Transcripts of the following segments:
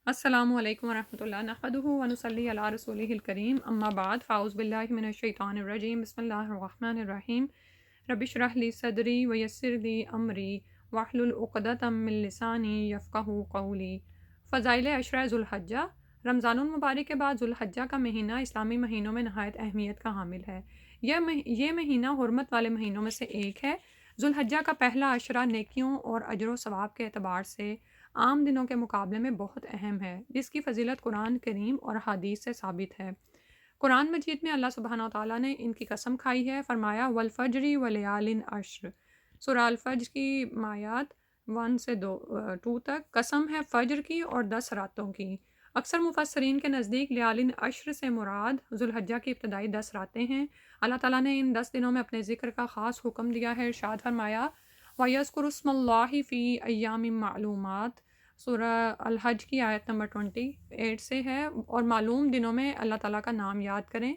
السلام علیکم ورحمۃ اللہ نحمدہ ونصلی علی رسولہ الکریم اما بعد فاعوذ باللہ من الشیطان الرجیم بسم اللہ الرحمن الرحیم رب اشرح لی صدری ویسر لی امری واحلل عقدۃ من لسانی یفقہوا قولی۔ فضائل عشرہ ذو الحجہ۔ رمضان المبارک کے بعد ذو الحجہ کا مہینہ اسلامی مہینوں میں نہایت اہمیت کا حامل ہے۔ یہ مہینہ حرمت والے مہینوں میں سے ایک ہے۔ ذو الحجہ کا پہلا عشرہ نیکیوں اور اجر و ثواب کے اعتبار سے عام دنوں کے مقابلے میں بہت اہم ہے، جس کی فضیلت قرآن کریم اور حدیث سے ثابت ہے۔ قرآن مجید میں اللہ سبحانہ وتعالیٰ نے ان کی قسم کھائی ہے، فرمایا والفجر ولیال عشر۔ سورہ الفجر کی آیات 1 سے 2 تک، قسم ہے فجر کی اور 10 راتوں کی۔ اکثر مفسرین کے نزدیک لیال عشر سے مراد ذو الحجہ کی ابتدائی 10 راتیں ہیں۔ اللہ تعالیٰ نے ان 10 دنوں میں اپنے ذکر کا خاص حکم دیا ہے، ارشاد فرمایا وَيَذْكُرُ اسْمَ اللَّهِ فِي أَيَّامٍ مَّعْلُومَاتٍ۔ سورہ الحج کی آیت نمبر 28 سے ہے، اور معلوم دنوں میں اللہ تعالیٰ کا نام یاد کریں۔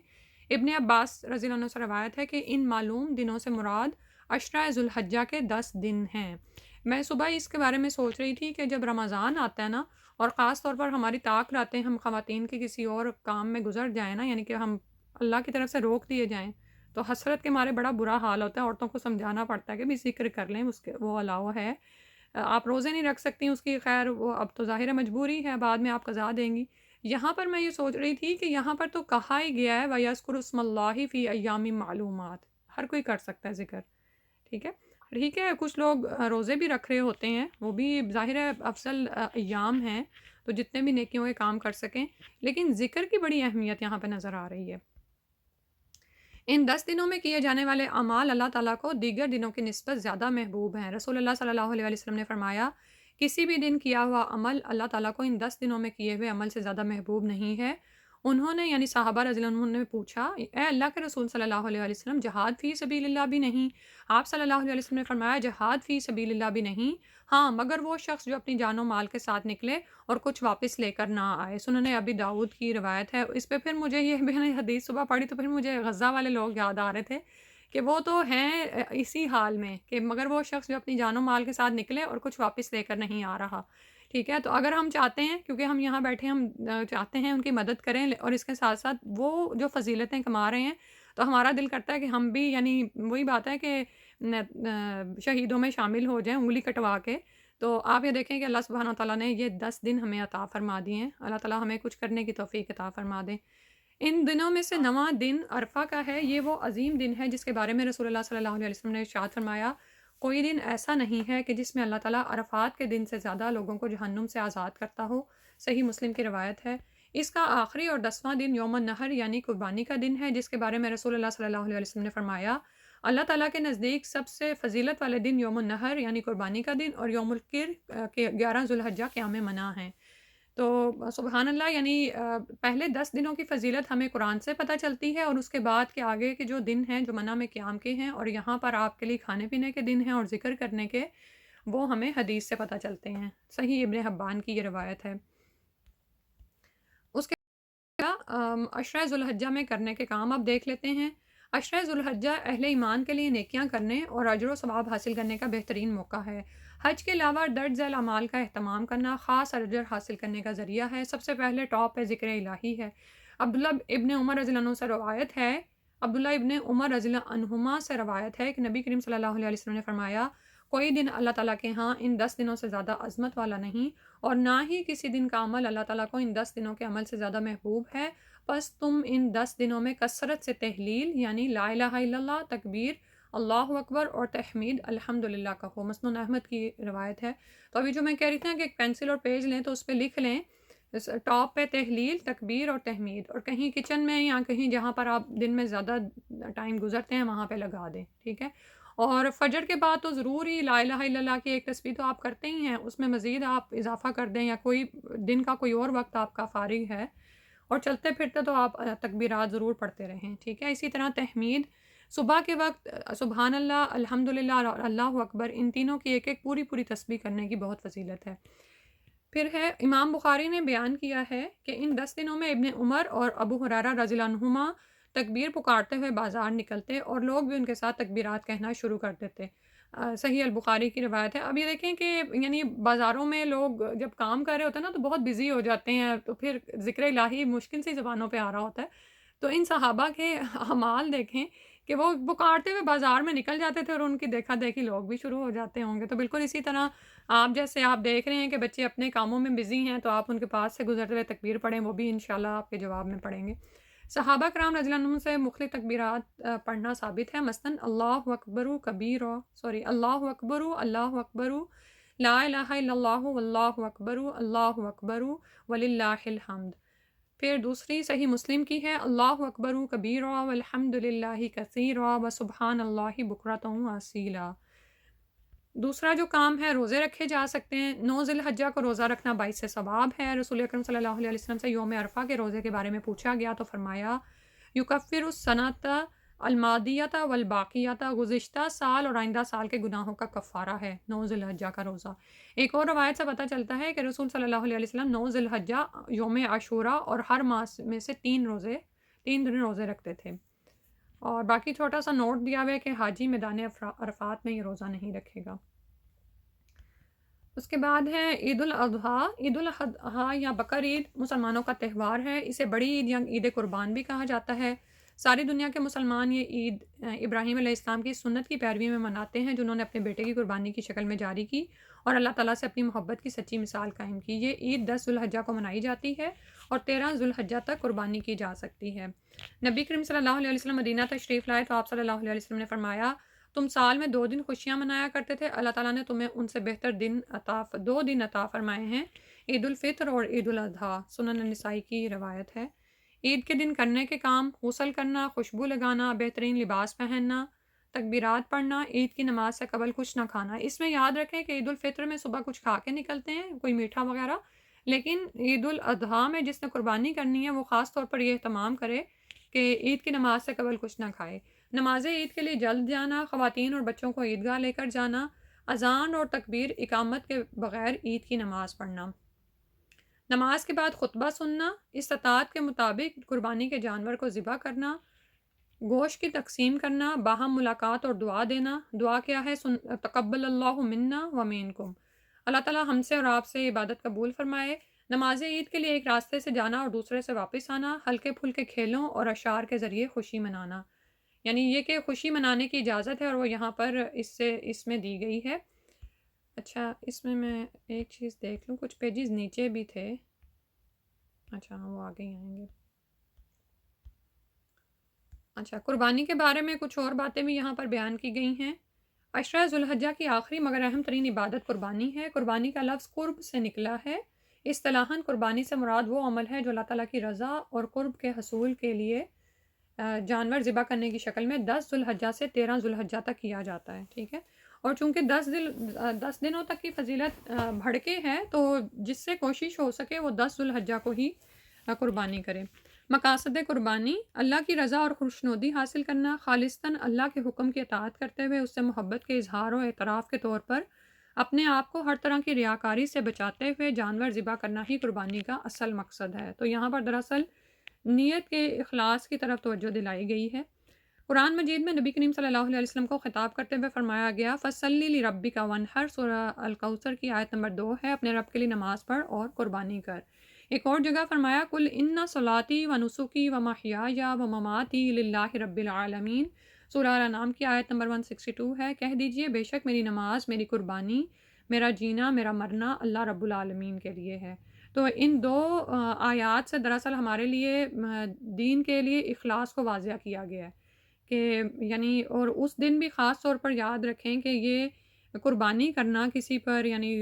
ابن عباس رضی اللہ عنہ سے روایت ہے کہ ان معلوم دنوں سے مراد عشرہ ذو الحجہ کے 10 دن ہیں۔ میں صبح اس کے بارے میں سوچ رہی تھی کہ جب رمضان آتا ہے نا، اور خاص طور پر ہماری طاق راتیں ہم خواتین کے کسی اور کام میں گزر جائیں نا، یعنی کہ ہم اللہ کی طرف سے روک دیے جائیں، تو حسرت کے مارے بڑا برا حال ہوتا ہے۔ عورتوں کو سمجھانا پڑتا ہے کہ بھی ذکر کر لیں، اس کے وہ الاؤ ہے، آپ روزے نہیں رکھ سکتی اس کی، خیر وہ اب تو ظاہر مجبوری ہے، بعد میں آپ قضا دیں گی۔ یہاں پر میں یہ سوچ رہی تھی کہ یہاں پر تو کہا ہی گیا ہے وَيَذْكُرُ اسْمَ اللَّهِ فِي أَيَّامٍ مَّعْلُومَاتٍ، ہر کوئی کر سکتا ہے ذکر، ٹھیک ہے۔ ٹھیک ہے، کچھ لوگ روزے بھی رکھ رہے ہوتے ہیں، وہ بھی ظاہر ہے افضل ایام ہیں، تو جتنے بھی نیکیوں کے کام کر سکیں، لیکن ذکر کی بڑی اہمیت یہاں پہ نظر آ رہی ہے۔ ان 10 دنوں میں کیے جانے والے اعمال اللہ تعالیٰ کو دیگر دنوں کی نسبت زیادہ محبوب ہیں۔ رسول اللہ صلی اللہ علیہ وسلم نے فرمایا کسی بھی دن کیا ہوا عمل اللہ تعالیٰ کو ان 10 دنوں میں کیے ہوئے عمل سے زیادہ محبوب نہیں ہے۔ انہوں نے یعنی صحابہ رضی اللہ عنہم نے پوچھا اے اللہ کے رسول صلی اللہ علیہ وسلم، جہاد فی سبیل اللہ بھی نہیں؟ آپ صلی اللہ علیہ وسلم نے فرمایا جہاد فی سبیل اللہ بھی نہیں، ہاں مگر وہ شخص جو اپنی جان و مال کے ساتھ نکلے اور کچھ واپس لے کر نہ آئے۔ سنن ابی داؤد کی روایت ہے۔ اس پہ پھر مجھے یہ میں نے حدیث صبح پڑھی تو پھر مجھے غزہ والے لوگ یاد آ رہے تھے کہ وہ تو ہیں اسی حال میں، کہ مگر وہ شخص جو اپنی جان و مال کے ساتھ نکلے اور کچھ واپس لے کر نہیں آ رہا، ٹھیک ہے۔ تو اگر ہم چاہتے ہیں، کیونکہ ہم یہاں بیٹھے ہم چاہتے ہیں ان کی مدد کریں، اور اس کے ساتھ ساتھ وہ جو فضیلتیں کما رہے ہیں، تو ہمارا دل کرتا ہے کہ ہم بھی یعنی وہی بات ہے کہ شہیدوں میں شامل ہو جائیں انگلی کٹوا کے۔ تو آپ یہ دیکھیں کہ اللہ سبحانہ وتعالیٰ نے یہ 10 دن ہمیں عطا فرما دیے ہیں، اللہ تعالیٰ ہمیں کچھ کرنے کی توفیق عطا فرما دیں۔ ان دنوں میں سے 9واں دن عرفہ کا ہے، یہ وہ عظیم دن ہے جس کے بارے میں رسول اللہ صلی اللہ علیہ وسلم نے ارشاد فرمایا کوئی دن ایسا نہیں ہے کہ جس میں اللہ تعالیٰ عرفات کے دن سے زیادہ لوگوں کو جہنم سے آزاد کرتا ہو۔ صحیح مسلم کی روایت ہے۔ اس کا آخری اور 10واں دن یوم النحر یعنی قربانی کا دن ہے، جس کے بارے میں رسول اللہ صلی اللہ علیہ وسلم نے فرمایا اللہ تعالیٰ کے نزدیک سب سے فضیلت والے دن یوم النحر یعنی قربانی کا دن اور یوم القر کے 11 ذو الحجہ قیام منع ہیں۔ تو سبحان اللہ، یعنی پہلے 10 دنوں کی فضیلت ہمیں قرآن سے پتہ چلتی ہے، اور اس کے بعد کے آگے کے جو دن ہیں جو منع میں قیام کے ہیں اور یہاں پر آپ کے لیے کھانے پینے کے دن ہیں اور ذکر کرنے کے، وہ ہمیں حدیث سے پتہ چلتے ہیں۔ صحیح ابن حبان کی یہ روایت ہے۔ اس کے عشرہ ذو الحجہ میں کرنے کے کام اب دیکھ لیتے ہیں۔ عشرہ ذو الحجہ اہل ایمان کے لیے نیکیاں کرنے اور اجر و ثواب حاصل کرنے کا بہترین موقع ہے۔ حج کے علاوہ درج ذیل اعمال کا اہتمام کرنا خاص اجر حاصل کرنے کا ذریعہ ہے۔ سب سے پہلے ٹاپ پہ ذکر الہی ہے۔ عبداللہ ابن عمر رضی اللہ عنہ سے روایت ہے عبداللہ ابن عمر رضی اللہ عنہما سے روایت ہے کہ نبی کریم صلی اللہ علیہ وسلم نے فرمایا کوئی دن اللہ تعالیٰ کے ہاں ان 10 دنوں سے زیادہ عظمت والا نہیں، اور نہ ہی کسی دن کا عمل اللہ تعالیٰ کو ان 10 دنوں کے عمل سے زیادہ محبوب ہے۔ پس تم ان 10 دنوں میں کثرت سے تحلیل یعنی لا الہ الا اللہ، تکبیر اللہ اکبر اور تحمید الحمدللہ کہو۔ مسند احمد کی روایت ہے۔ تو ابھی جو میں کہہ رہی تھی نا کہ ایک پینسل اور پیج لیں تو اس پہ لکھ لیں ٹاپ پہ تحلیل، تکبیر اور تحمید، اور کہیں کچن میں یا کہیں جہاں پر آپ دن میں زیادہ ٹائم گزرتے ہیں وہاں پہ لگا دیں، ٹھیک ہے۔ اور فجر کے بعد تو ضرور ہی لا الہ الا اللہ کی ایک تسبیح تو آپ کرتے ہی ہیں، اس میں مزید آپ اضافہ کر دیں، یا کوئی دن کا کوئی اور وقت آپ کا فارغ ہے اور چلتے پھرتے تو آپ تکبیرات ضرور پڑھتے رہیں، ٹھیک ہے۔ اسی طرح تحمید صبح کے وقت سبحان اللہ، الحمدللہ اور اللہ اکبر، ان تینوں کی ایک ایک پوری پوری تسبیح کرنے کی بہت فضیلت ہے۔ پھر ہے امام بخاری نے بیان کیا ہے کہ ان 10 دنوں میں ابن عمر اور ابو ہریرہ رضی اللہ عنہما تکبیر پکارتے ہوئے بازار نکلتے اور لوگ بھی ان کے ساتھ تکبیرات کہنا شروع کر دیتے۔ صحیح البخاری کی روایت ہے۔ اب یہ دیکھیں کہ یعنی بازاروں میں لوگ جب کام کر رہے ہوتے ہیں نا تو بہت بزی ہو جاتے ہیں، تو پھر ذکر الہی مشکل سے زبانوں پہ آ رہا ہوتا ہے۔ تو ان صحابہ کے اعمال دیکھیں کہ وہ کاٹتے ہوئے بازار میں نکل جاتے تھے اور ان کی دیکھا دیکھی لوگ بھی شروع ہو جاتے ہوں گے۔ تو بالکل اسی طرح آپ جیسے آپ دیکھ رہے ہیں کہ بچے اپنے کاموں میں بزی ہیں، تو آپ ان کے پاس سے گزرتے ہوئے تکبیر پڑھیں، وہ بھی انشاءاللہ آپ کے جواب میں پڑھیں گے۔ صحابہ کرام رضی اللہ عنہم سے مختلف تکبیرات پڑھنا ثابت ہے، مثلاً اللہ اکبر کبیر، اللہ اکبر، اللہ اکبر، لا الہ الا اللہ واللہ اکبر، اللہ اکبر وللہ الحمد۔ پھر دوسری صحیح مسلم کی ہے، اللہ اکبر کبیرا والحمد للہ کثیرا وسبحان اللہ بکرۃ واصیلا۔ دوسرا جو کام ہے، روزے رکھے جا سکتے ہیں۔ 9 ذی الحجہ کو روزہ رکھنا باعث ثواب ہے۔ رسول اکرم صلی اللہ علیہ وسلم سے یوم عرفہ کے روزے کے بارے میں پوچھا گیا تو فرمایا یکفر السنۃ الماضیۃ والباقیۃ، گزشتہ سال اور آئندہ سال کے گناہوں کا کفارہ ہے 9 ذی الحجہ کا روزہ۔ ایک اور روایت سے پتہ چلتا ہے کہ رسول صلی اللہ علیہ وسلم 9 ذی الحجہ، یوم عاشوراء اور ہر ماہ میں سے 3 دن روزے رکھتے تھے۔ اور باقی چھوٹا سا نوٹ دیا ہوا ہے کہ حاجی میدان عرفات میں یہ روزہ نہیں رکھے گا۔ اس کے بعد ہے عید الاضحیٰ۔ عید الاضحیٰ یا بقر عید مسلمانوں کا تہوار ہے۔ اسے بڑی عید یا عید قربان بھی کہا جاتا ہے۔ ساری دنیا کے مسلمان یہ عید ابراہیم علیہ السلام کی سنت کی پیروی میں مناتے ہیں، جنہوں نے اپنے بیٹے کی قربانی کی شکل میں جاری کی اور اللہ تعالیٰ سے اپنی محبت کی سچی مثال قائم کی۔ یہ عید 10 ذی الحجہ کو منائی جاتی ہے اور 13 ذی الحجہ تک قربانی کی جا سکتی ہے۔ نبی کریم صلی اللہ علیہ وسلم مدینہ تشریف لائے تو آپ صلی اللہ علیہ وسلم نے فرمایا، تم سال میں 2 دن خوشیاں منایا کرتے تھے، اللہ تعالیٰ نے تمہیں ان سے بہتر 2 دن عطا فرمائے ہیں، عید الفطر اور عید الاضحیٰ۔ سنن نسائی کی روایت ہے۔ عید کے دن کرنے کے کام: غسل کرنا، خوشبو لگانا، بہترین لباس پہننا، تکبیرات پڑھنا، عید کی نماز سے قبل کچھ نہ کھانا۔ اس میں یاد رکھیں کہ عید الفطر میں صبح کچھ کھا کے نکلتے ہیں، کوئی میٹھا وغیرہ، لیکن عید الاضحیٰ میں جس نے قربانی کرنی ہے وہ خاص طور پر یہ اہتمام کرے کہ عید کی نماز سے قبل کچھ نہ کھائے۔ نماز عید کے لیے جلد جانا، خواتین اور بچوں کو عیدگاہ لے کر جانا، اذان اور تکبیر اقامت کے بغیر عید کی نماز پڑھنا، نماز کے بعد خطبہ سننا، استطاعت کے مطابق قربانی کے جانور کو ذبح کرنا، گوشت کی تقسیم کرنا، باہم ملاقات اور دعا دینا۔ دعا کیا ہے؟ تقبل اللہ منا و منکم، اللہ تعالیٰ ہم سے اور آپ سے عبادت قبول فرمائے۔ نماز عید کے لیے ایک راستے سے جانا اور دوسرے سے واپس آنا، ہلکے پھلکے کھیلوں اور اشعار کے ذریعے خوشی منانا، یعنی یہ کہ خوشی منانے کی اجازت ہے اور وہ یہاں پر اس میں دی گئی ہے۔ اچھا، اس میں ایک چیز دیکھ لوں، کچھ پیجز نیچے بھی تھے، اچھا وہ آگے ہی آئیں گے۔ اچھا، قربانی کے بارے میں کچھ اور باتیں بھی یہاں پر بیان کی گئی ہیں۔ عشرہ ذی الحجہ کی آخری مگر اہم ترین عبادت قربانی ہے۔ قربانی کا لفظ قرب سے نکلا ہے۔ اصطلاحاً قربانی سے مراد وہ عمل ہے جو اللہ تعالیٰ کی رضا اور قرب کے حصول کے لیے جانور ذبح کرنے کی شکل میں 10 ذی الحجہ سے 13 ذی الحجہ تک کیا جاتا ہے، ٹھیک ہے۔ اور چونکہ 10 دنوں تک کی فضیلت بڑھ کے ہے تو جس سے کوشش ہو سکے وہ 10 ذی الحجہ کو ہی قربانی کرے۔ مقاصد قربانی: اللہ کی رضا اور خوشنودی حاصل کرنا، خالصتاً اللہ کے حکم کی اطاعت کرتے ہوئے اس سے محبت کے اظہار و اعتراف کے طور پر اپنے آپ کو ہر طرح کی ریاکاری سے بچاتے ہوئے جانور ذبح کرنا ہی قربانی کا اصل مقصد ہے۔ تو یہاں پر دراصل نیت کے اخلاص کی طرف توجہ دلائی گئی ہے۔ قرآن مجید میں نبی کریم صلی اللہ علیہ وسلم کو خطاب کرتے ہوئے فرمایا گیا، فَصَلِّ لِرَبِّكَ وَانْحَرْ، سورہ الکوثر کی آیت نمبر 2 ہے، اپنے رب کے لیے نماز پڑھ اور قربانی کر۔ ایک اور جگہ فرمایا، قُلْ إِنَّ صَلَاتِي وَنُسُكِي وَمَحْيَايَ وَمَمَاتِي لِلَّهِ رَبِّ الْعَالَمِينَ، سورہ الانعام کی آیت نمبر 162 ہے، کہہ دیجئے بے شک میری نماز، میری قربانی، میرا جینا، میرا مرنا اللہ رب العالمین کے لیے ہے۔ تو ان 2 آیات سے دراصل ہمارے لیے دین کے لیے اخلاص کو واضح کیا گیا ہے کہ یعنی، اور اس دن بھی خاص طور پر یاد رکھیں کہ یہ قربانی کرنا کسی پر یعنی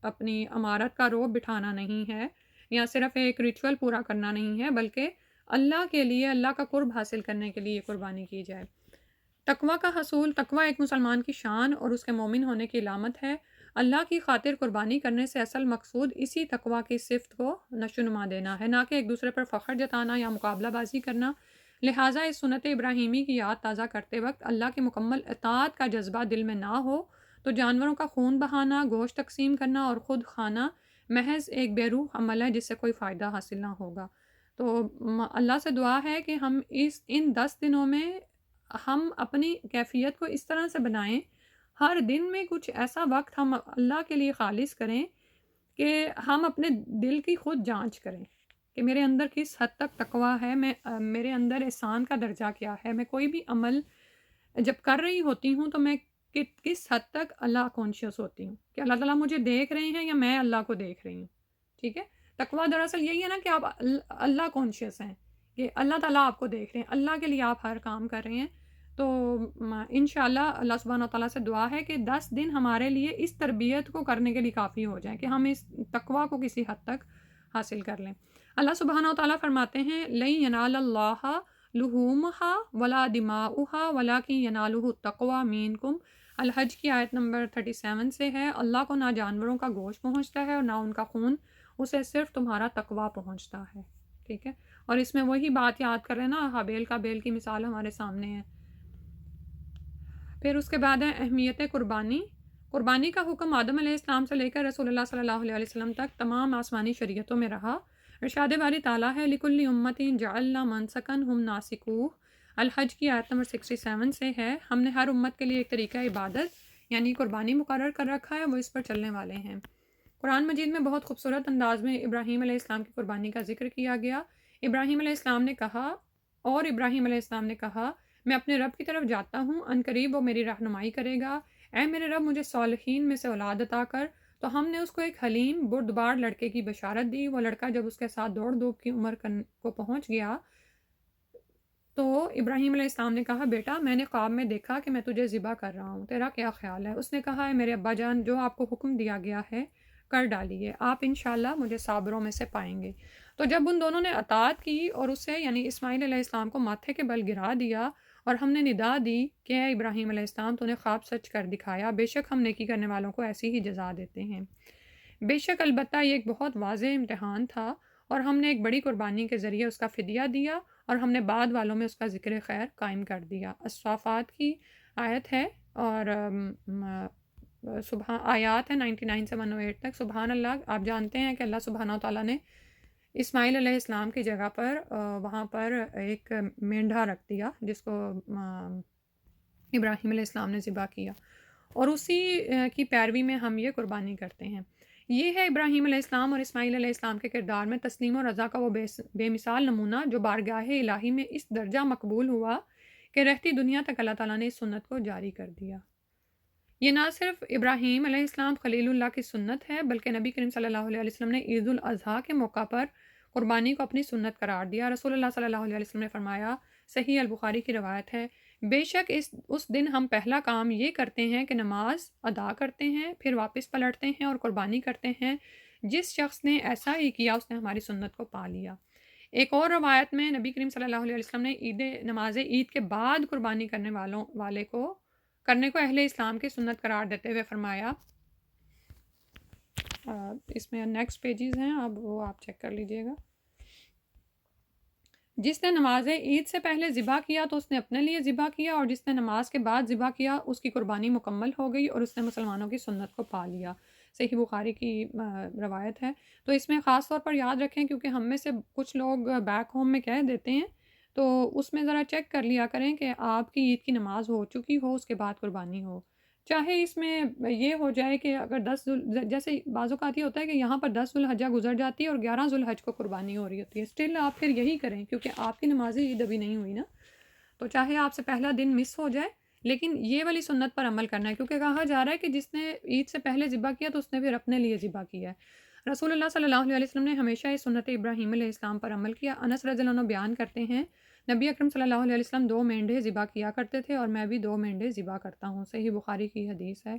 اپنی امارت کا رعب بٹھانا نہیں ہے یا صرف ایک ریچول پورا کرنا نہیں ہے، بلکہ اللہ کے لیے، اللہ کا قرب حاصل کرنے کے لیے قربانی کی جائے۔ تقویٰ کا حصول: تقویٰ ایک مسلمان کی شان اور اس کے مومن ہونے کی علامت ہے۔ اللہ کی خاطر قربانی کرنے سے اصل مقصود اسی تقویٰ کی صفت کو نشوونما دینا ہے، نہ کہ ایک دوسرے پر فخر جتانا یا مقابلہ بازی کرنا۔ لہٰذا اس سنت ابراہیمی کی یاد تازہ کرتے وقت اللہ کی مکمل اطاعت کا جذبہ دل میں نہ ہو تو جانوروں کا خون بہانا، گوشت تقسیم کرنا اور خود کھانا محض ایک بے روح عمل ہے جس سے کوئی فائدہ حاصل نہ ہوگا۔ تو اللہ سے دعا ہے کہ ہم ان 10 دنوں میں ہم اپنی کیفیت کو اس طرح سے بنائیں ہر دن میں کچھ ایسا وقت ہم اللہ کے لیے خالص کریں کہ ہم اپنے دل کی خود جانچ کریں کہ میرے اندر کس حد تک تقویٰ ہے، میرے اندر احسان کا درجہ کیا ہے، میں کوئی بھی عمل جب کر رہی ہوتی ہوں تو میں کس حد تک اللہ کانشیس ہوتی ہوں کہ اللہ تعالیٰ مجھے دیکھ رہے ہیں یا میں اللہ کو دیکھ رہی ہوں. ٹھیک ہے، تقویٰ دراصل یہی ہے نا کہ آپ اللہ کانشیس ہیں کہ اللہ تعالیٰ آپ کو دیکھ رہے ہیں، اللہ کے لیے آپ ہر کام کر رہے ہیں. تو انشاءاللہ اللہ سبحانہ و تعالیٰ سے دعا ہے کہ 10 دن ہمارے لیے اس تربیت کو کرنے کے لیے کافی ہو جائیں کہ ہم اس تقویٰ کو کسی حد تک حاصل کر لیں. اللہ سبحانہ و تعالیٰ فرماتے ہیں لَن يَنَالَ اللَّهَ لُحُومُهَا وَلَا دِمَاؤُهَا وَلَٰكِن يَنَالُهُ التَّقْوَىٰ مِنكُمْ. الحج کی آیت نمبر 37 سے ہے، اللہ کو نہ جانوروں کا گوشت پہنچتا ہے اور نہ ان کا خون، اسے صرف تمہارا تقویٰ پہنچتا ہے. ٹھیک ہے، اور اس میں وہی بات یاد کر رہے ہیں نا، حابیل کا بیل کی مثال ہمارے سامنے ہے. پھر اس کے بعد ہے اہمیت قربانی. قربانی کا حکم آدم علیہ السلام سے لے کر رسول اللہ صلی اللہ علیہ وسلم تک تمام آسمانی شریعتوں میں رہا. ارشاد باری تعالیٰ ہے لِكُلِّ أُمَّةٍ جَعَلْنَا مَنسَكًا هُمْ نَاسِكُوهُ. الحج کی آیت نمبر 67 سے ہے، ہم نے ہر امت کے لیے ایک طریقہ عبادت یعنی قربانی مقرر کر رکھا ہے، وہ اس پر چلنے والے ہیں. قرآن مجید میں بہت خوبصورت انداز میں ابراہیم علیہ السلام کی قربانی کا ذکر کیا گیا. ابراہیم علیہ السلام نے کہا میں اپنے رب کی طرف جاتا ہوں، ان قریب وہ میری رہنمائی کرے گا. اے میرے رب مجھے صالحین میں سے اولاد عطا کر. تو ہم نے اس کو ایک حلیم بردبار لڑکے کی بشارت دی. وہ لڑکا جب اس کے ساتھ دوڑ دھوپ کی عمر کو پہنچ گیا تو ابراہیم علیہ السلام نے کہا بیٹا میں نے خواب میں دیکھا کہ میں تجھے ذبح کر رہا ہوں، تیرا کیا خیال ہے؟ اس نے کہا ہے میرے ابا جان جو آپ کو حکم دیا گیا ہے کر ڈالیے، آپ انشاءاللہ مجھے صابروں میں سے پائیں گے. تو جب ان دونوں نے اطاعت کی اور اسے یعنی اسماعیل علیہ السلام کو ماتھے کے بل گرا دیا اور ہم نے ندا دی کہ اے ابراہیم علیہ السلام تو نے خواب سچ کر دکھایا، بے شک ہم نیکی کرنے والوں کو ایسی ہی جزا دیتے ہیں. بے شک البتہ یہ ایک بہت واضح امتحان تھا اور ہم نے ایک بڑی قربانی کے ذریعے اس کا فدیہ دیا اور ہم نے بعد والوں میں اس کا ذکر خیر قائم کر دیا. الصافات کی آیت ہے اور آیات ہے 99 سے 108 تک. سبحان اللہ، آپ جانتے ہیں کہ اللہ سبحانہ و تعالیٰ نے اسماعیل علیہ السلام کی جگہ پر وہاں پر ایک مینڈھا رکھ دیا جس کو ابراہیم علیہ السلام نے ذبح کیا اور اسی کی پیروی میں ہم یہ قربانی کرتے ہیں. یہ ہے ابراہیم علیہ السلام اور اسماعیل علیہ السلام کے کردار میں تسلیم و رضا کا وہ بے مثال نمونہ جو بارگاہ الہی میں اس درجہ مقبول ہوا کہ رہتی دنیا تک اللہ تعالیٰ نے اس سنت کو جاری کر دیا. یہ نہ صرف ابراہیم علیہ السلام خلیل اللہ کی سنت ہے بلکہ نبی کریم صلی اللہ علیہ وسلم نے عید الاضحیٰ کے موقع پر قربانی کو اپنی سنت قرار دیا. رسول اللہ صلی اللہ علیہ وسلم نے فرمایا، صحیح البخاری کی روایت ہے، بے شک اس دن ہم پہلا کام یہ کرتے ہیں کہ نماز ادا کرتے ہیں، پھر واپس پلٹتے ہیں اور قربانی کرتے ہیں. جس شخص نے ایسا ہی کیا اس نے ہماری سنت کو پا لیا. ایک اور روایت میں نبی کریم صلی اللہ علیہ وسلم نے نماز عید کے بعد قربانی کرنے کو اہل اسلام کی سنت قرار دیتے ہوئے فرمایا، اس میں نیکسٹ پیجز ہیں وہ آپ چیک کر لیجئے گا. جس نے نماز عید سے پہلے ذبح کیا تو اس نے اپنے لیے ذبح کیا اور جس نے نماز کے بعد ذبح کیا اس کی قربانی مکمل ہو گئی اور اس نے مسلمانوں کی سنت کو پا لیا. صحیح بخاری کی روایت ہے. تو اس میں خاص طور پر یاد رکھیں کیونکہ ہم میں سے کچھ لوگ بیک ہوم میں کہہ دیتے ہیں، تو اس میں ذرا چیک کر لیا کریں کہ آپ کی عید کی نماز ہو چکی ہو اس کے بعد قربانی ہو. چاہے اس میں یہ ہو جائے کہ اگر جیسے بعض اوقات یہ ہوتا ہے کہ یہاں پر 10 ذوالحجہ گزر جاتی ہے اور 11 ذوالحج کو قربانی ہو رہی ہوتی ہے، اسٹل آپ پھر یہی کریں کیونکہ آپ کی نماز عید ابھی نہیں ہوئی نا. تو چاہے آپ سے پہلا دن مس ہو جائے لیکن یہ والی سنت پر عمل کرنا ہے کیونکہ کہا جا رہا ہے کہ جس نے عید سے پہلے ذبح کیا تو اس نے پھر اپنے لیے ذبح کیا ہے. رسول اللہ صلی اللہ علیہ وسلم نے ہمیشہ اس سنت ابراہیم علیہ السلام پر عمل کیا. انس رضی اللہ عنہ بیان کرتے ہیں نبی اکرم صلی اللہ علیہ وسلم 2 مینڈھے ذبح کیا کرتے تھے اور میں بھی 2 مینڈھے ذبح کرتا ہوں. صحیح بخاری کی حدیث ہے.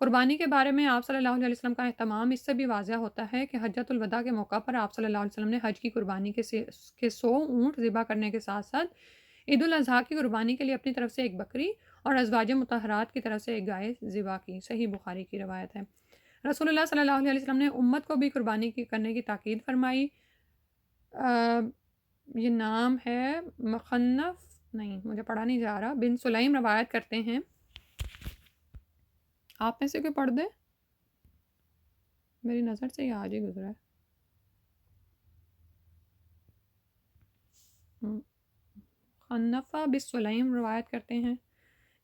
قربانی کے بارے میں آپ صلی اللہ علیہ وسلم کا اہتمام اس سے بھی واضح ہوتا ہے کہ حجۃ الوداع کے موقع پر آپ صلی اللہ علیہ وسلم نے حج کی قربانی کے 100 اونٹ ذبح کرنے کے ساتھ ساتھ عید الاضحیٰ کی قربانی کے لیے اپنی طرف سے ایک بکری اور ازواج مطہرات کی طرف سے ایک گائے ذبح کی. صحیح بخاری کی روایت ہے. رسول اللہ صلی اللہ علیہ وسلم نے امت کو بھی قربانی کرنے کی تاکید فرمائی. یہ نام ہے مخنف نہیں مجھے پڑھا نہیں جا رہا بن سلیم روایت کرتے ہیں. آپ میں سے کوئی پڑھ دے؟ میری نظر سے یہ آج ہی گزرا ہے. خنفہ بن سلیم روایت کرتے ہیں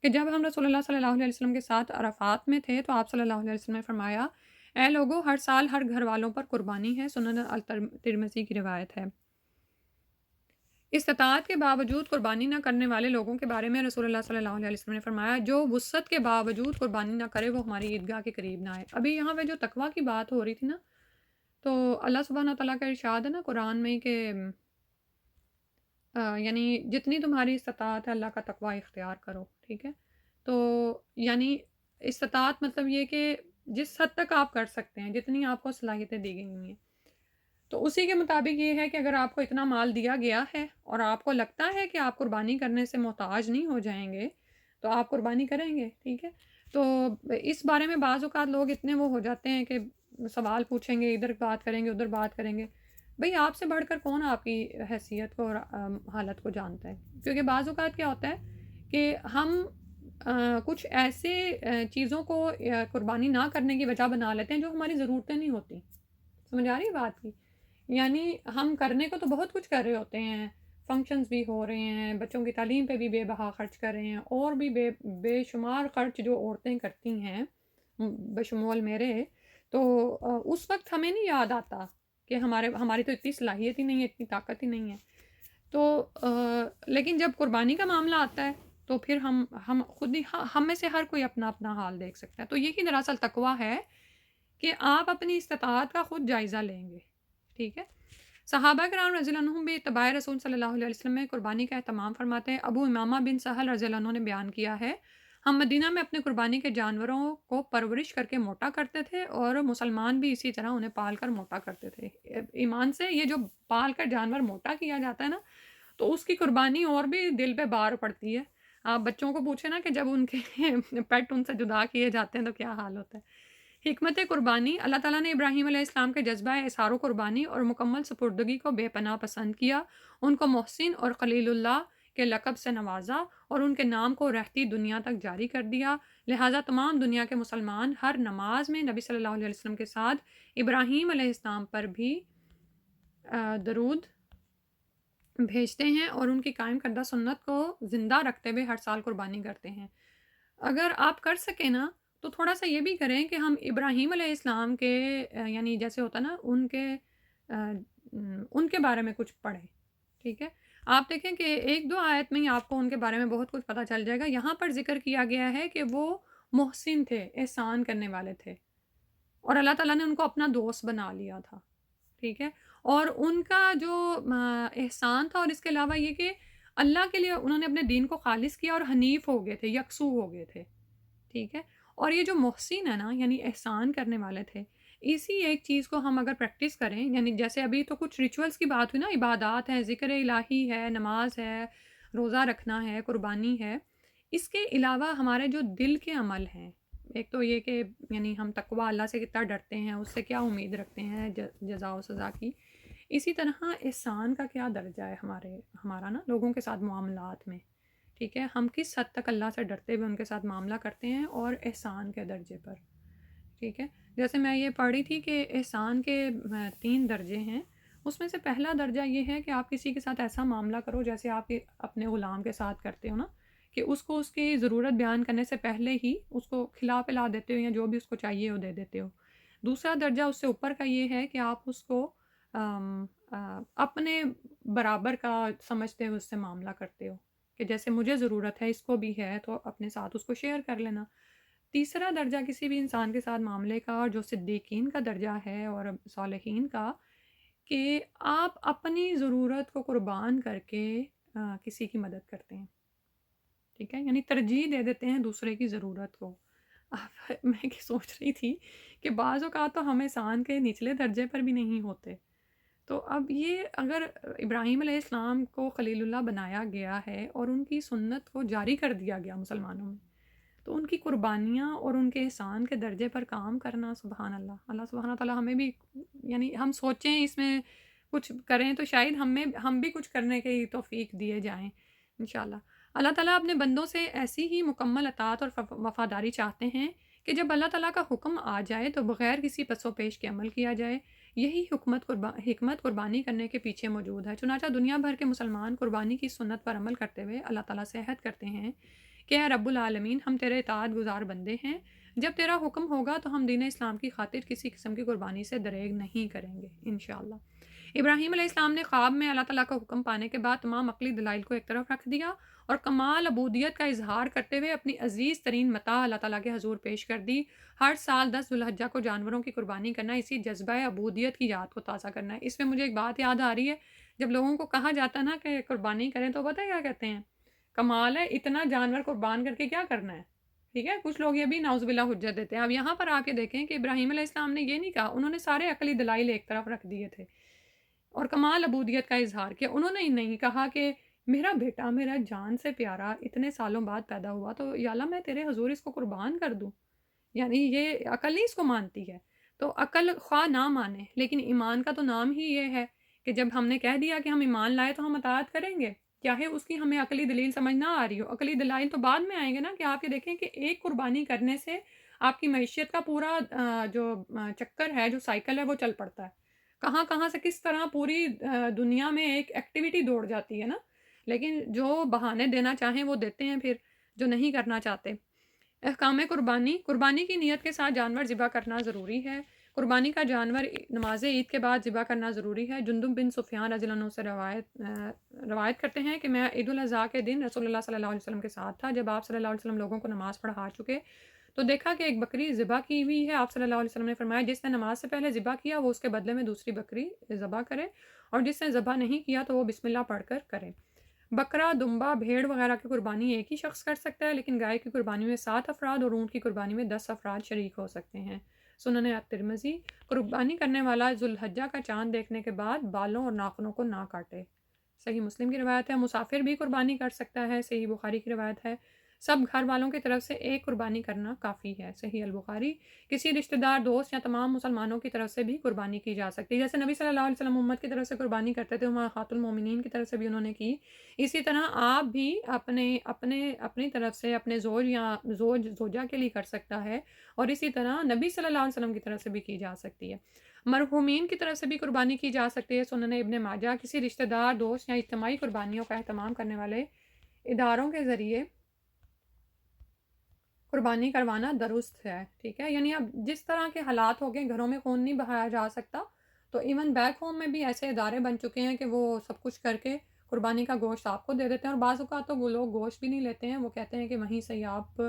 کہ جب ہم رسول اللہ صلی اللہ علیہ وسلم کے ساتھ عرفات میں تھے تو آپ صلی اللہ علیہ وسلم نے فرمایا، اے لوگو، ہر سال ہر گھر والوں پر قربانی ہے۔ سنن الترمذی کی روایت ہے۔ استطاعت کے باوجود قربانی نہ کرنے والے لوگوں کے بارے میں رسول اللہ صلی اللہ علیہ وسلم نے فرمایا، جو وسعت کے باوجود قربانی نہ کرے وہ ہماری عیدگاہ کے قریب نہ آئے۔ ابھی یہاں پہ جو تقویٰ کی بات ہو رہی تھی نا، تو اللہ سبحانہ تعالیٰ کا ارشاد ہے نا قرآن میں کہ یعنی جتنی تمہاری استطاعت ہے اللہ کا تقویٰ اختیار کرو، ٹھیک ہے؟ تو یعنی استطاعت مطلب یہ کہ جس حد تک آپ کر سکتے ہیں، جتنی آپ کو صلاحیتیں دی گئی ہوئی ہیں، تو اسی کے مطابق یہ ہے کہ اگر آپ کو اتنا مال دیا گیا ہے اور آپ کو لگتا ہے کہ آپ قربانی کرنے سے محتاج نہیں ہو جائیں گے تو آپ قربانی کریں گے، ٹھیک ہے؟ تو اس بارے میں بعض اوقات لوگ اتنے وہ ہو جاتے ہیں کہ سوال پوچھیں گے، ادھر بات کریں گے، ادھر بات کریں گے۔ بھئی آپ سے بڑھ کر کون آپ کی حیثیت کو اور حالت کو جانتا ہے؟ کیونکہ بعض اوقات کیا ہوتا ہے کہ ہم کچھ ایسے چیزوں کو قربانی نہ کرنے کی وجہ بنا لیتے ہیں جو ہماری ضرورتیں نہیں ہوتی۔ سمجھ آ رہی ہے بات کی؟ یعنی ہم کرنے کو تو بہت کچھ کر رہے ہوتے ہیں، فنکشنز بھی ہو رہے ہیں، بچوں کی تعلیم پہ بھی بے بہا خرچ کر رہے ہیں، اور بھی بے شمار خرچ جو عورتیں کرتی ہیں بشمول میرے، تو اس وقت ہمیں نہیں یاد آتا کہ ہماری تو اتنی صلاحیت ہی نہیں ہے، اتنی طاقت ہی نہیں ہے۔ تو لیکن جب قربانی کا معاملہ آتا ہے تو پھر ہم خود ہی، ہم میں سے ہر کوئی اپنا اپنا حال دیکھ سکتا ہے۔ تو یہی دراصل تقویٰ ہے کہ آپ اپنی استطاعت کا خود جائزہ لیں گے، ٹھیک ہے؟ صحابہ کرام رضی اللہ عنہم بھی اتباع رسول صلی اللہ علیہ وسلم میں قربانی کا اہتمام فرماتے ہیں۔ ابو امامہ بن سہل رضی اللہ عنہ نے بیان کیا ہے، ہم مدینہ میں اپنے قربانی کے جانوروں کو پرورش کر کے موٹا کرتے تھے اور مسلمان بھی اسی طرح انہیں پال کر موٹا کرتے تھے۔ ایمان سے یہ جو پال کر جانور موٹا کیا جاتا ہے نا، تو اس کی قربانی اور بھی دل پہ بار پڑتی ہے۔ آپ بچوں کو پوچھیں نا کہ جب ان کے پیٹ ان سے جدا کیے جاتے ہیں تو کیا حال ہوتا ہے۔ حکمت قربانی، اللہ تعالیٰ نے ابراہیم علیہ السلام کے جذبہ اظہار و قربانی اور مکمل سپردگی کو بے پناہ پسند کیا، ان کو محسن اور خلیل اللہ کے لقب سے نوازا اور ان کے نام کو رہتی دنیا تک جاری کر دیا۔ لہٰذا تمام دنیا کے مسلمان ہر نماز میں نبی صلی اللہ علیہ وسلم کے ساتھ ابراہیم علیہ السلام پر بھی درود بھیجتے ہیں اور ان کی قائم کردہ سنت کو زندہ رکھتے ہوئے ہر سال قربانی کرتے ہیں۔ اگر آپ کر سکیں نا تو تھوڑا سا یہ بھی کریں کہ ہم ابراہیم علیہ السلام کے یعنی جیسے ہوتا نا ان کے بارے میں کچھ پڑھیں، ٹھیک ہے؟ آپ دیکھیں کہ ایک دو آیت میں ہی آپ کو ان کے بارے میں بہت کچھ پتہ چل جائے گا۔ یہاں پر ذکر کیا گیا ہے کہ وہ محسن تھے، احسان کرنے والے تھے، اور اللہ تعالیٰ نے ان کو اپنا دوست بنا لیا تھا، ٹھیک ہے؟ اور ان کا جو احسان تھا، اور اس کے علاوہ یہ کہ اللہ کے لیے انہوں نے اپنے دین کو خالص کیا اور حنیف ہو گئے تھے، یکسو ہو گئے تھے، ٹھیک ہے؟ اور یہ جو محسن ہے نا، یعنی احسان کرنے والے تھے، اسی ایک چیز کو ہم اگر پریکٹس کریں، یعنی جیسے ابھی تو کچھ ریچولز کی بات ہوئی نا، عبادات ہے، ذکر الہی ہے، نماز ہے، روزہ رکھنا ہے، قربانی ہے، اس کے علاوہ ہمارے جو دل کے عمل ہیں، ایک تو یہ کہ یعنی ہم تقویٰ، اللہ سے کتنا ڈرتے ہیں، اس سے کیا امید رکھتے ہیں جزا و سزا کی، اسی طرح احسان کا کیا درجہ ہے ہمارا نا لوگوں کے ساتھ معاملات میں، ٹھیک ہے؟ ہم کس حد تک اللہ سے ڈرتے ہوئے ان کے ساتھ معاملہ کرتے ہیں اور احسان کے درجے پر، ٹھیک ہے؟ جیسے میں یہ پڑھ رہی تھی کہ احسان کے 3 درجے ہیں، اس میں سے پہلا درجہ یہ ہے کہ آپ کسی کے ساتھ ایسا معاملہ کرو جیسے آپ اپنے غلام کے ساتھ کرتے ہو نا، کہ اس کو اس کی ضرورت بیان کرنے سے پہلے ہی اس کو کھلا پلا دیتے ہو یا جو بھی اس کو چاہیے وہ دے دیتے ہو۔ دوسرا درجہ اس سے اوپر کا یہ ہے کہ آپ اس کو اپنے برابر کا سمجھتے ہوئے اس سے معاملہ کرتے ہو، کہ جیسے مجھے ضرورت ہے اس کو بھی ہے تو اپنے ساتھ اس کو شیئر کر لینا۔ تیسرا درجہ کسی بھی انسان کے ساتھ معاملے کا، اور جو صدیقین کا درجہ ہے اور صالحین کا، کہ آپ اپنی ضرورت کو قربان کر کے کسی کی مدد کرتے ہیں، ٹھیک ہے؟ یعنی ترجیح دے دیتے ہیں دوسرے کی ضرورت کو۔ میں سوچ رہی تھی کہ بعض اوقات تو ہم احسان کے نچلے درجے پر بھی نہیں ہوتے۔ تو اب یہ اگر ابراہیم علیہ السلام کو خلیل اللہ بنایا گیا ہے اور ان کی سنت کو جاری کر دیا گیا مسلمانوں میں، تو ان کی قربانیاں اور ان کے احسان کے درجے پر کام کرنا، سبحان اللہ، اللہ سبحانہ تعالیٰ ہمیں بھی، یعنی ہم سوچیں اس میں کچھ کریں تو شاید ہم بھی کچھ کرنے کی توفیق دیے جائیں انشاءاللہ۔ اللہ تعالیٰ اپنے بندوں سے ایسی ہی مکمل اطاعت اور وفاداری چاہتے ہیں کہ جب اللہ تعالیٰ کا حکم آ جائے تو بغیر کسی پس و پیش کے عمل کیا جائے۔ یہی حکمت قربانی کرنے کے پیچھے موجود ہے۔ چنانچہ دنیا بھر کے مسلمان قربانی کی سنت پر عمل کرتے ہوئے اللہ تعالیٰ سے عہد کرتے ہیں کہ اے رب العالمین ہم تیرے اطاعت گزار بندے ہیں، جب تیرا حکم ہوگا تو ہم دین اسلام کی خاطر کسی قسم کی قربانی سے دریغ نہیں کریں گے انشاءاللہ۔ ابراہیم علیہ السلام نے خواب میں اللہ تعالیٰ کا حکم پانے کے بعد تمام عقلی دلائل کو ایک طرف رکھ دیا اور کمال عبودیت کا اظہار کرتے ہوئے اپنی عزیز ترین متاع اللہ تعالیٰ کے حضور پیش کر دی۔ ہر سال 10 ذوالحجہ کو جانوروں کی قربانی کرنا اسی جذبہ عبودیت کی یاد کو تازہ کرنا ہے۔ اس میں مجھے ایک بات یاد آ رہی ہے، جب لوگوں کو کہا جاتا ہے نا کہ قربانی کریں تو پتہ ہے کیا کہتے ہیں؟ کمال ہے، اتنا جانور قربان کر کے کیا کرنا ہے؟ ٹھیک ہے، کچھ لوگ یہ بھی نعوذ باللہ حجت دیتے ہیں۔ اب یہاں پر آ کے دیکھیں کہ ابراہیم علیہ السلام نے یہ نہیں کہا، انہوں نے سارے عقلی دلائل ایک طرف رکھ دیے تھے اور کمال عبودیت کا اظہار کیا۔ انہوں نے نہیں کہا کہ میرا بیٹا میرا جان سے پیارا اتنے سالوں بعد پیدا ہوا تو یا اللہ میں تیرے حضور اس کو قربان کر دوں، یعنی یہ عقل نہیں اس کو مانتی ہے۔ تو عقل خواہ نہ مانے، لیکن ایمان کا تو نام ہی یہ ہے کہ جب ہم نے کہہ دیا کہ ہم ایمان لائے تو ہم اطاعت کریں گے، چاہے اس کی ہمیں عقلی دلیل سمجھ نہ آ رہی ہو۔ عقلی دلائل تو بعد میں آئیں گے نا، کہ آپ یہ دیکھیں کہ ایک قربانی کرنے سے آپ کی معیشت کا پورا جو چکر ہے، جو سائیکل ہے وہ چل پڑتا ہے، کہاں کہاں سے کس طرح پوری دنیا میں ایک ایکٹیویٹی دوڑ جاتی ہے نا۔ لیکن جو بہانے دینا چاہیں وہ دیتے ہیں، پھر جو نہیں کرنا چاہتے۔ احکام قربانی، قربانی کی نیت کے ساتھ جانور ذبح کرنا ضروری ہے۔ قربانی کا جانور نماز عید کے بعد ذبح کرنا ضروری ہے۔ جندب بن سفیان رضی اللہ عنہ سے روایت کرتے ہیں کہ میں عید الاضحیٰ کے دن رسول اللہ صلی اللہ علیہ وسلم کے ساتھ تھا، جب آپ صلی اللہ علیہ وسلم لوگوں کو نماز پڑھا چکے تو دیکھا کہ ایک بکری ذبح کی ہوئی ہے۔ آپ صلی اللہ علیہ وسلم نے فرمایا جس نے نماز سے پہلے ذبح کیا وہ اس کے بدلے میں دوسری بکری ذبح کرے، اور جس نے ذبح نہیں کیا تو وہ بسم اللہ پڑھ کر کرے۔ بکرا، دمبا، بھیڑ وغیرہ کی قربانی ایک ہی شخص کر سکتا ہے، لیکن گائے کی قربانی میں 7 افراد اور اونٹ کی قربانی میں 10 افراد شریک ہو سکتے ہیں۔ سنن ترمذی، قربانی کرنے والا ذوالحجہ کا چاند دیکھنے کے بعد بالوں اور ناخنوں کو نہ کاٹے۔ صحیح مسلم کی روایت ہے۔ مسافر بھی قربانی کر سکتا ہے، صحیح بخاری کی روایت ہے۔ سب گھر والوں کی طرف سے ایک قربانی کرنا کافی ہے، صحیح البخاری۔ کسی رشتہ دار، دوست یا تمام مسلمانوں کی طرف سے بھی قربانی کی جا سکتی ہے، جیسے نبی صلی اللہ علیہ وسلم امت کی طرف سے قربانی کرتے تھے، امہات المومنین کی طرف سے بھی انہوں نے کی۔ اسی طرح آپ بھی اپنی طرف سے اپنے زوج یا زوجہ کے لیے کر سکتا ہے، اور اسی طرح نبی صلی اللہ علیہ وسلم کی طرف سے بھی کی جا سکتی ہے۔ مرحومین کی طرف سے بھی قربانی کی جا سکتی ہے، سنن ابن ماجہ۔ کسی رشتہ دار، دوست یا اجتماعی قربانیوں کا اہتمام کرنے والے اداروں کے ذریعے قربانی کروانا درست ہے، ٹھیک ہے۔ یعنی اب جس طرح کے حالات ہو گئے، گھروں میں خون نہیں بہایا جا سکتا، تو ایون بیک ہوم میں بھی ایسے ادارے بن چکے ہیں کہ وہ سب کچھ کر کے قربانی کا گوشت آپ کو دے دیتے ہیں، اور بعض اوقات تو وہ لوگ گوشت بھی نہیں لیتے ہیں، وہ کہتے ہیں کہ وہیں سے ہی آپ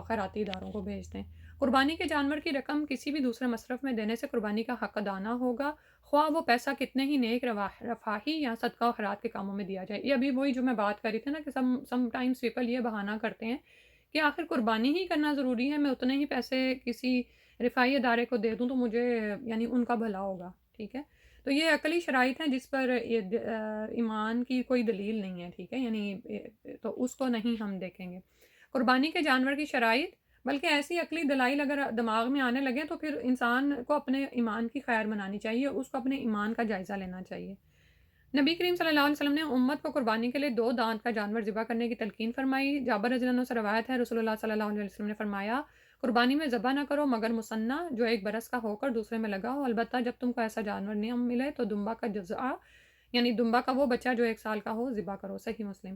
خیراتی اداروں کو بھیج دیں۔ قربانی کے جانور کی رقم کسی بھی دوسرے مصرف میں دینے سے قربانی کا حق ادا نہ ہوگا، خواہ وہ پیسہ کتنے ہی نیک رفاہی یا صدقہ و خیرات کے کاموں میں دیا جائے۔ یہ ابھی وہی جو میں بات کر رہی تھی نا کہ سم ٹائمز پیپل یہ بہانہ کرتے ہیں کہ آخر قربانی ہی کرنا ضروری ہے، میں اتنے ہی پیسے کسی رفاہی ادارے کو دے دوں تو مجھے یعنی ان کا بھلا ہوگا، ٹھیک ہے۔ تو یہ عقلی شرائط ہیں جس پر ایمان کی کوئی دلیل نہیں ہے، ٹھیک ہے، یعنی تو اس کو نہیں ہم دیکھیں گے۔ قربانی کے جانور کی شرائط، بلکہ ایسی عقلی دلائل اگر دماغ میں آنے لگے تو پھر انسان کو اپنے ایمان کی خیر منانی چاہیے، اس کو اپنے ایمان کا جائزہ لینا چاہیے۔ نبی کریم صلی اللہ علیہ وسلم نے امت کو قربانی کے لیے 2 دانت کا جانور ذبح کرنے کی تلقین فرمائی۔ جابر رضی اللہ عنہ سے روایت ہے، رسول اللہ صلی اللہ علیہ وسلم نے فرمایا قربانی میں ذبح نہ کرو مگر مسنہ، جو 1 برس کا ہو کر دوسرے میں لگا ہو، البتہ جب تم کو ایسا جانور نہیں ملے تو دمبا کا جزع، یعنی دمبا کا وہ بچہ جو 1 سال کا ہو، ذبح کرو، صحیح مسلم۔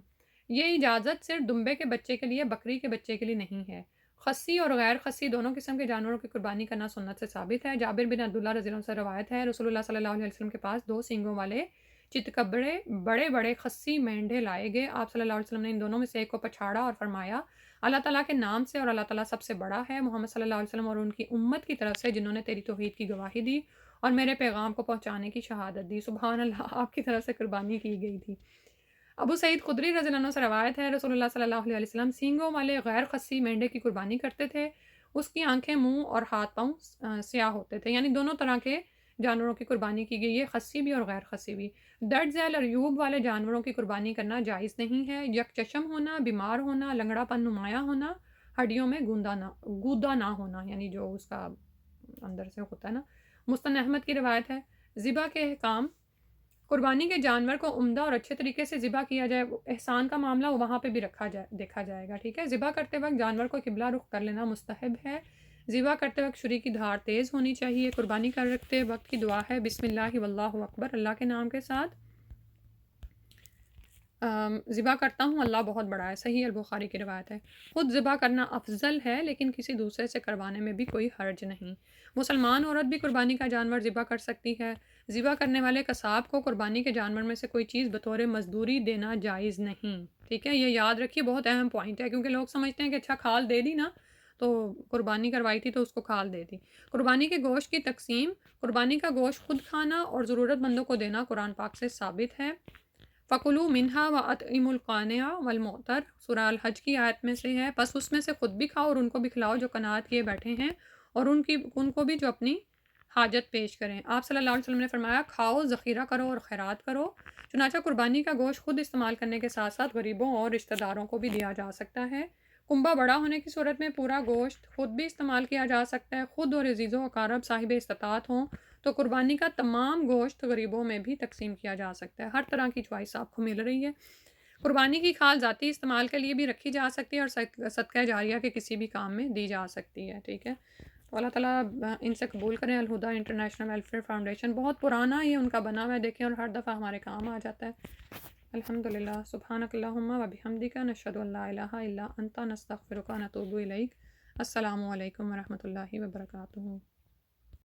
یہ اجازت صرف دمبے کے بچے کے لیے، بکری کے بچے کے لیے نہیں ہے۔ خصی اور غیر خصی دونوں قسم کے جانوروں کی قربانی کرنا سنت سے ثابت ہے۔ جابر بن عبداللہ رضی اللہ عنہ سے روایت ہے، رسول اللہ صلی اللہ علیہ وسلم کے پاس 2 سینگوں والے چتکبرے بڑے بڑے خصی مینڈھے لائے گئے۔ آپ صلی اللہ علیہ وسلم نے ان دونوں میں سے ایک کو پچھاڑا اور فرمایا اللہ تعالیٰ کے نام سے، اور اللہ تعالیٰ سب سے بڑا ہے، محمد صلی اللہ علیہ وسلم اور ان کی امت کی طرف سے جنہوں نے تیری توحید کی گواہی دی اور میرے پیغام کو پہنچانے کی شہادت دی۔ سبحان اللہ، آپ کی طرف سے قربانی کی گئی تھی۔ ابو سعید خدری رضی اللہ عنہ سے روایت ہے، رسول اللہ صلی اللہ علیہ وسلم سینگوں والے غیر خصی مینڈے کی قربانی کرتے تھے، اس کی آنکھیں، منہ اور ہاتھ پاؤں سیاہ ہوتے تھے، یعنی دونوں طرح کے جانوروں کی قربانی کی گئی ہے، خصی بھی اور غیر خصی بھی۔ درد ذیل اور عیوب والے جانوروں کی قربانی کرنا جائز نہیں ہے۔ یک چشم ہونا، بیمار ہونا، لنگڑا پن نمایاں ہونا، ہڈیوں میں گودا نہ ہونا، یعنی جو اس کا اندر سے ہوتا ہے نا۔ مستند احمد کی روایت ہے۔ ذبح کے احکام، قربانی کے جانور کو عمدہ اور اچھے طریقے سے ذبح کیا جائے، احسان کا معاملہ وہاں پہ بھی دیکھا جائے گا، ٹھیک ہے۔ ذبح کرتے وقت جانور کو قبلہ رخ کر لینا مستحب ہے۔ ذبح کرتے وقت چھری کی دھار تیز ہونی چاہیے۔ قربانی کرتے وقت کی دعا ہے بسم اللہ واللہ اکبر، اللہ کے نام کے ساتھ۔ ذبح کرتا ہوں، اللہ بہت بڑا ہے، صحیح البخاری کی روایت ہے۔ خود ذبح کرنا افضل ہے لیکن کسی دوسرے سے کروانے میں بھی کوئی حرج نہیں۔ مسلمان عورت بھی قربانی کا جانور ذبح کر سکتی ہے۔ ذبح کرنے والے قصاب کو قربانی کے جانور میں سے کوئی چیز بطور مزدوری دینا جائز نہیں، ٹھیک ہے، یہ یاد رکھیے، بہت اہم پوائنٹ ہے، کیونکہ لوگ سمجھتے ہیں کہ اچھا کھال دے دی نا، تو قربانی کروائی تھی تو اس کو کھال دے دی۔ قربانی کے گوشت کی تقسیم، قربانی کا گوشت خود کھانا اور ضرورت مندوں کو دینا قرآن پاک سے ثابت ہے۔ فَكُلُوا مِنْهَا وَأَطْعِمُوا الْقَانِعَ وَالْمُعْتَرَ، سورہ الحج کی آیت میں سے ہے، بس اس میں سے خود بھی کھاؤ اور ان کو بھی کھلاؤ جو قناعت کیے بیٹھے ہیں، اور ان کو بھی جو اپنی حاجت پیش کریں۔ آپ صلی اللہ علیہ وسلم نے فرمایا کھاؤ، ذخیرہ کرو اور خیرات کرو۔ چنانچہ قربانی کا گوشت خود استعمال کرنے کے ساتھ ساتھ غریبوں اور رشتہ داروں کو بھی دیا جا سکتا ہے۔ کنبہ بڑا ہونے کی صورت میں پورا گوشت خود بھی استعمال کیا جا سکتا ہے۔ خود اور عزیز و اقارب صاحب استطاعت ہوں تو قربانی کا تمام گوشت غریبوں میں بھی تقسیم کیا جا سکتا ہے۔ ہر طرح کی چوائس آپ کو مل رہی ہے۔ قربانی کی کھال ذاتی استعمال کے لیے بھی رکھی جا سکتی ہے اور صدقہ جاریہ کے کسی بھی کام میں دی جا سکتی ہے، ٹھیک ہے۔ تو اللہ تعالیٰ ان سے قبول کریں۔ الہدا انٹرنیشنل ویلفیئر فاؤنڈیشن بہت پرانا یہ ان کا بنا ہوا ہے، دیکھیں، اور ہر دفعہ ہمارے کام آ جاتا ہے۔ الحمدللہ، سبحانک اللہم و بحمدک، نشہد ان لا الہ الا انت، نستغفرک و نتوب الیک۔ السلام علیکم ورحمۃ اللہ وبرکاتہ۔